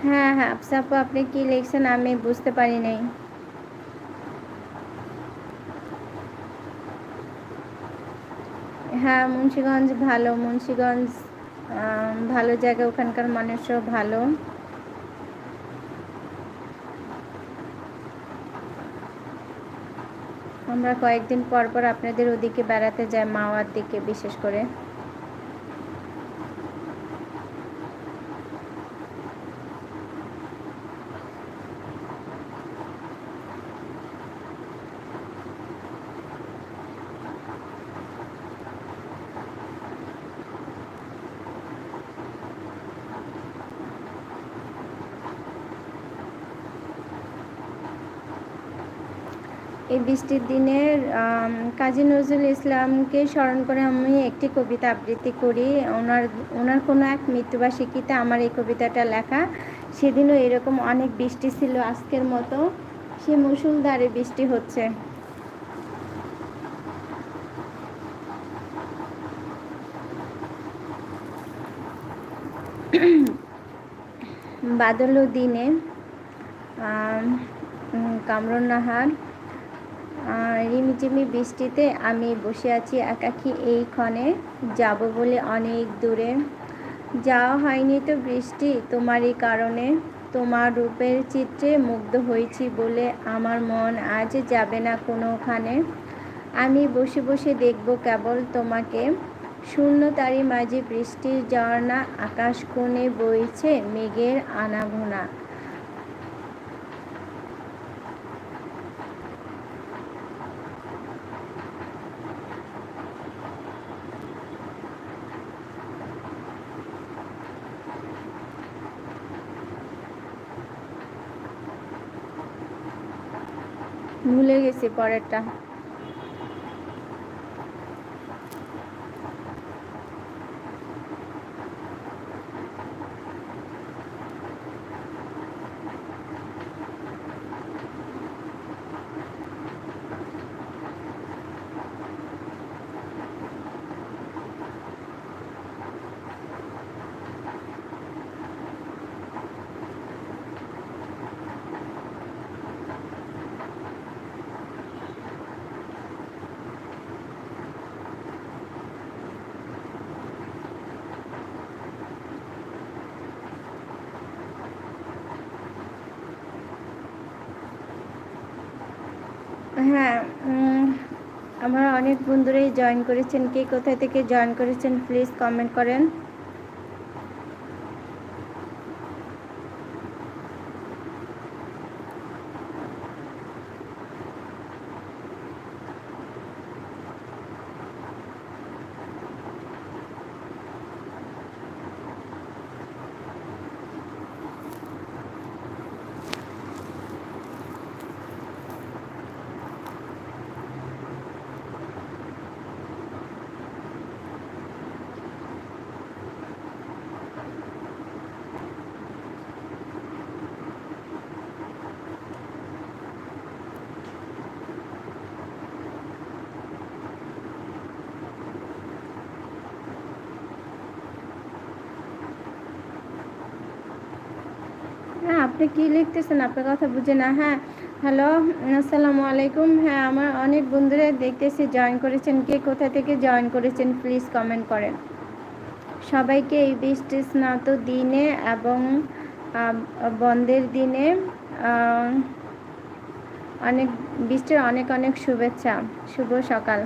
হ্যাঁ হ্যাঁ, আফসা আপু আপনি কি লিখছেন আমি বুঝতে পারি নাই। হ্যাঁ, মুন্সিগঞ্জ ভালো, মুন্সিগঞ্জ ভালো জায়গা, ওখানকার মানুষও ভালো। আমরা কয়েকদিন পর পর আপনাদের ওদিকে বেড়াতে যাই, মাওয়ার দিকে বিশেষ করে। এই বৃষ্টির দিনে কাজী নজরুল ইসলামকে স্মরণ করে আমি একটি কবিতা আবৃত্তি করি। ওনার কোনো এক মৃত্যুবার্ষিকীতে আমার এই কবিতাটা লেখা। সেদিনও এরকম অনেক বৃষ্টি ছিল আজকের মতো, সে মুষলধারে বৃষ্টি হচ্ছে। বাদল দিনে কামরুন্নাহার রিমঝিমি বৃষ্টিতে আমি বসে আছি একাকী এই ক্ষণে, যাব বলে অনেক দূরে, যাওয়া হয়নি তো বৃষ্টি তোমারই কারণে, তোমার রূপের চিত্রে মুগ্ধ হয়েছি বলে আমার মন আজ যাবে না কোনোখানে, আমি বসে বসে দেখব কেবল তোমাকে, শূন্য তারি মাঝে বৃষ্টির ঝর্ণা, আকাশ কোণে বইছে মেঘের আনাগোনা। ভুলে গেছি পরেরটা। হ্যাঁ, আমার অনেক বন্ধুরাই জয়েন করেছেন, কে কোথা থেকে জয়েন করেছেন প্লিজ কমেন্ট করেন। হ্যাঁ, আপনি কি লিখতেছেন আপনার কথা বুঝে না। হ্যাঁ, হ্যালো, আসসালামু আলাইকুম। হ্যাঁ, আমার অনেক বন্ধুরা দেখতেছি জয়েন করেছেন, কে কোথা থেকে জয়েন করেছেন প্লিজ কমেন্ট করেন। সবাইকে এই বৃষ্টি স্নাত দিনে এবং বন্ধের দিনে অনেক বৃষ্টির অনেক অনেক শুভেচ্ছা, শুভ সকাল।